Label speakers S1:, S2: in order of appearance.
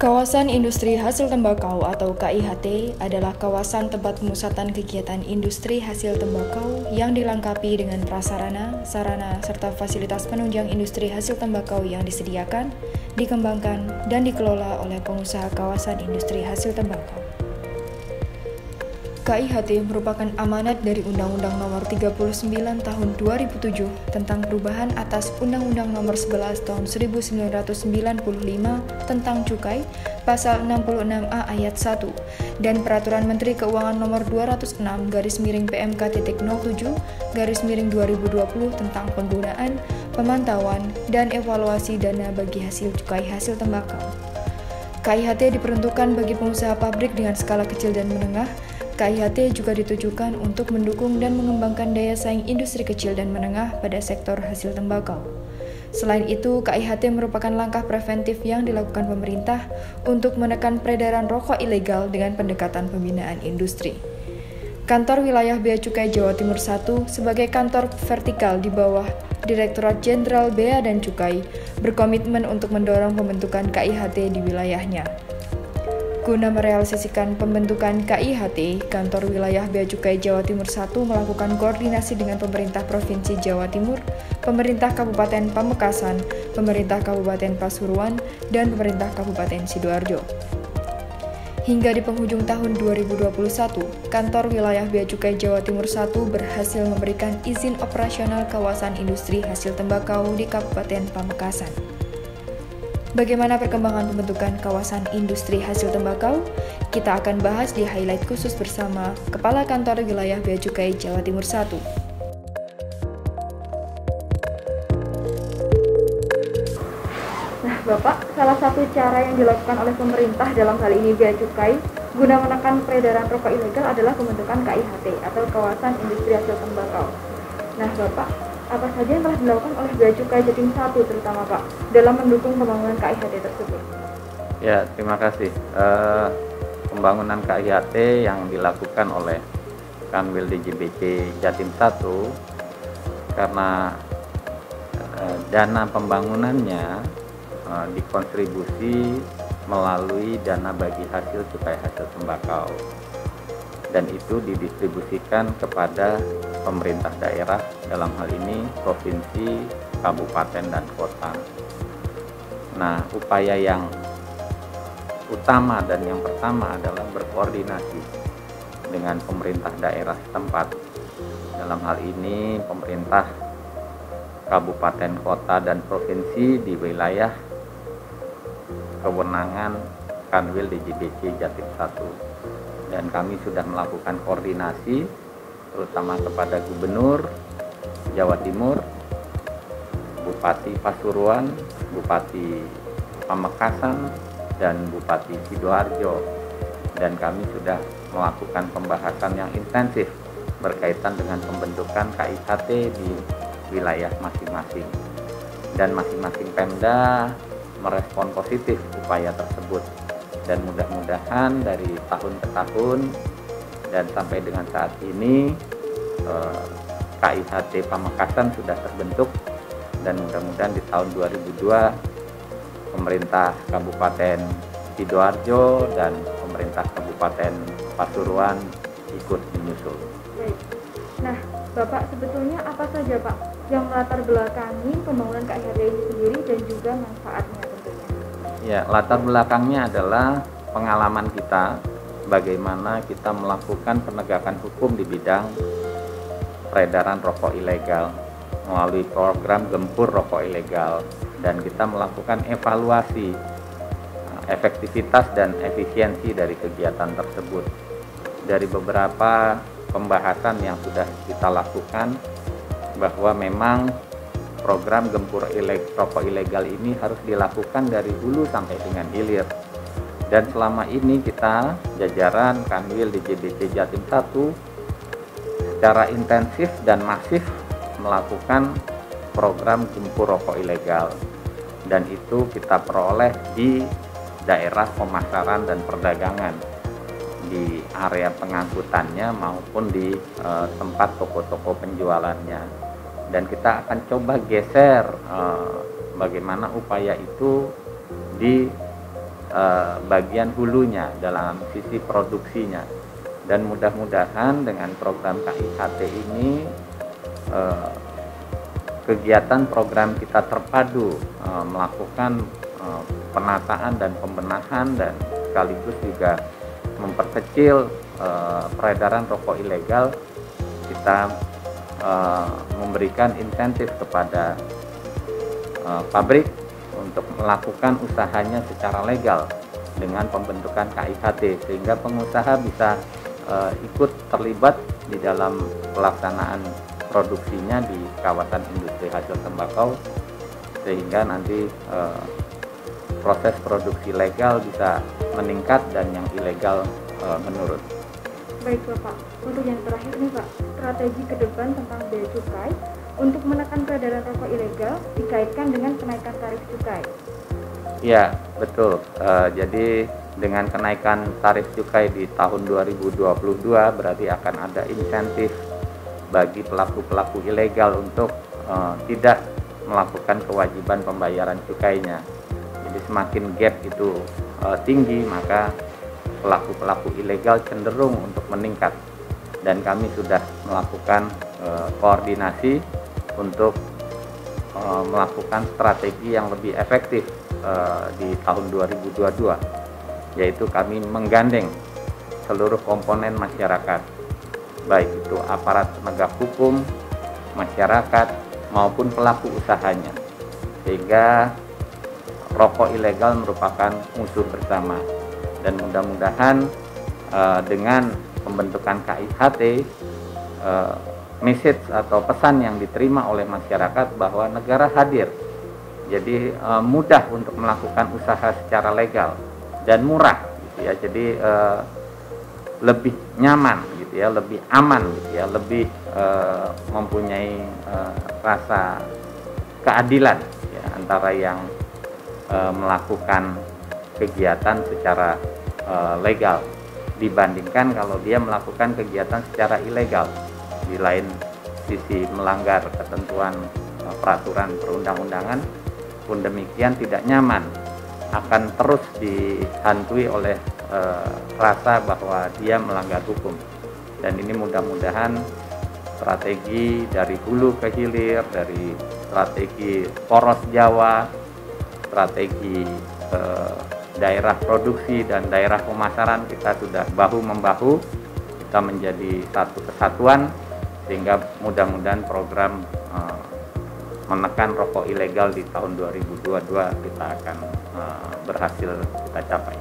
S1: Kawasan Industri Hasil Tembakau atau KIHT adalah kawasan tempat pemusatan kegiatan industri hasil tembakau yang dilengkapi dengan prasarana, sarana, serta fasilitas penunjang industri hasil tembakau yang disediakan, dikembangkan, dan dikelola oleh pengusaha kawasan industri hasil tembakau. KIHT merupakan amanat dari Undang-Undang Nomor 39 Tahun 2007 tentang perubahan atas Undang-Undang Nomor 11 Tahun 1995 tentang Cukai, Pasal 66A Ayat 1, dan Peraturan Menteri Keuangan Nomor 206/PMK.07/2020 tentang penggunaan, pemantauan, dan evaluasi dana bagi hasil cukai hasil tembakau. KIHT diperuntukkan bagi pengusaha pabrik dengan skala kecil dan menengah. KIHT juga ditujukan untuk mendukung dan mengembangkan daya saing industri kecil dan menengah pada sektor hasil tembakau. Selain itu, KIHT merupakan langkah preventif yang dilakukan pemerintah untuk menekan peredaran rokok ilegal dengan pendekatan pembinaan industri. Kantor Wilayah Bea Cukai Jawa Timur I sebagai kantor vertikal di bawah Direktorat Jenderal Bea dan Cukai berkomitmen untuk mendorong pembentukan KIHT di wilayahnya. Guna merealisasikan pembentukan KIHT, Kantor Wilayah Bea Cukai Jawa Timur I melakukan koordinasi dengan pemerintah Provinsi Jawa Timur, pemerintah Kabupaten Pamekasan, pemerintah Kabupaten Pasuruan, dan pemerintah Kabupaten Sidoarjo. Hingga di penghujung tahun 2021, Kantor Wilayah Bea Cukai Jawa Timur I berhasil memberikan izin operasional kawasan industri hasil tembakau di Kabupaten Pamekasan. Bagaimana perkembangan pembentukan kawasan industri hasil tembakau? Kita akan bahas di highlight khusus bersama Kepala Kantor Wilayah Bea Cukai Jawa Timur I. Nah, Bapak, salah satu cara yang dilakukan oleh pemerintah dalam hal ini Bea Cukai guna menekan peredaran rokok ilegal adalah pembentukan KIHT atau Kawasan Industri Hasil Tembakau. Nah, Bapak, apa saja yang telah dilakukan oleh Bea Cukai Jatim 1 terutama Pak dalam mendukung pembangunan KIHT tersebut?
S2: Ya, terima kasih. Pembangunan KIHT yang dilakukan oleh Kanwil DJBC Jatim 1 karena dana pembangunannya dikontribusi melalui dana bagi hasil cukai hasil tembakau, dan itu didistribusikan kepada pemerintah daerah, dalam hal ini provinsi, kabupaten, dan kota. Nah, upaya yang utama dan yang pertama adalah berkoordinasi dengan pemerintah daerah setempat. Dalam hal ini pemerintah kabupaten, kota, dan provinsi di wilayah kewenangan Kanwil DJBC Jatim 1. Dan kami sudah melakukan koordinasi terutama kepada Gubernur Jawa Timur, Bupati Pasuruan, Bupati Pamekasan, dan Bupati Sidoarjo. Dan kami sudah melakukan pembahasan yang intensif berkaitan dengan pembentukan KIHT di wilayah masing-masing. Dan masing-masing Pemda merespon positif upaya tersebut. Dan mudah-mudahan dari tahun ke tahun dan sampai dengan saat ini KIHT Pamekasan sudah terbentuk, dan mudah-mudahan di tahun 2002 pemerintah Kabupaten Sidoarjo dan pemerintah Kabupaten Pasuruan ikut menyusul.
S1: Baik. Nah, Bapak, sebetulnya apa saja Pak yang melatar belakangi pembangunan KIHT ini sendiri dan juga manfaatnya tentunya?
S2: Ya, latar belakangnya adalah pengalaman kita bagaimana kita melakukan penegakan hukum di bidang peredaran rokok ilegal melalui program Gempur Rokok Ilegal, dan kita melakukan evaluasi efektivitas dan efisiensi dari kegiatan tersebut. Dari beberapa pembahasan yang sudah kita lakukan, bahwa memang program Gempur Rokok Ilegal ini harus dilakukan dari hulu sampai dengan hilir. Dan selama ini kita, jajaran Kanwil DJBC Jatim 1, secara intensif dan masif melakukan program Gempur Rokok Ilegal. Dan itu kita peroleh di daerah pemasaran dan perdagangan, di area pengangkutannya maupun di tempat toko-toko penjualannya. Dan kita akan coba geser bagaimana upaya itu di bagian hulunya dalam sisi produksinya. Dan mudah-mudahan dengan program KIHT ini kegiatan program kita terpadu melakukan penataan dan pembenahan dan sekaligus juga memperkecil peredaran rokok ilegal. Kita memberikan insentif kepada pabrik untuk melakukan usahanya secara legal dengan pembentukan KIHT, sehingga pengusaha bisa ikut terlibat di dalam pelaksanaan produksinya di kawasan industri hasil tembakau, sehingga nanti proses produksi legal bisa meningkat dan yang ilegal menurun.
S3: Baik Bapak, untuk yang terakhir nih Pak, strategi ke depan tentang bea cukai untuk menekan peredaran rokok ilegal dikaitkan dengan kenaikan tarif cukai.
S2: Ya, betul. Jadi dengan kenaikan tarif cukai di tahun 2022 berarti akan ada insentif bagi pelaku-pelaku ilegal untuk tidak melakukan kewajiban pembayaran cukainya. Jadi semakin gap itu tinggi, maka pelaku-pelaku ilegal cenderung untuk meningkat. Dan kami sudah melakukan koordinasi untuk melakukan strategi yang lebih efektif di tahun 2022, yaitu kami menggandeng seluruh komponen masyarakat, baik itu aparat penegak hukum, masyarakat, maupun pelaku usahanya, sehingga rokok ilegal merupakan musuh bersama. Dan mudah-mudahan dengan pembentukan KIHT, message atau pesan yang diterima oleh masyarakat bahwa negara hadir, jadi mudah untuk melakukan usaha secara legal dan murah, gitu ya. Jadi lebih nyaman, gitu ya, lebih aman, gitu ya, lebih mempunyai rasa keadilan, ya, antara yang melakukan kegiatan secara legal dibandingkan kalau dia melakukan kegiatan secara ilegal. Di lain sisi melanggar ketentuan peraturan perundang-undangan pun demikian tidak nyaman, akan terus dihantui oleh rasa bahwa dia melanggar hukum. Dan ini mudah-mudahan strategi dari hulu ke hilir, dari strategi poros Jawa, strategi daerah produksi dan daerah pemasaran, kita sudah bahu-membahu, kita menjadi satu kesatuan, sehingga mudah-mudahan program menekan rokok ilegal di tahun 2022 kita akan berhasil kita capai.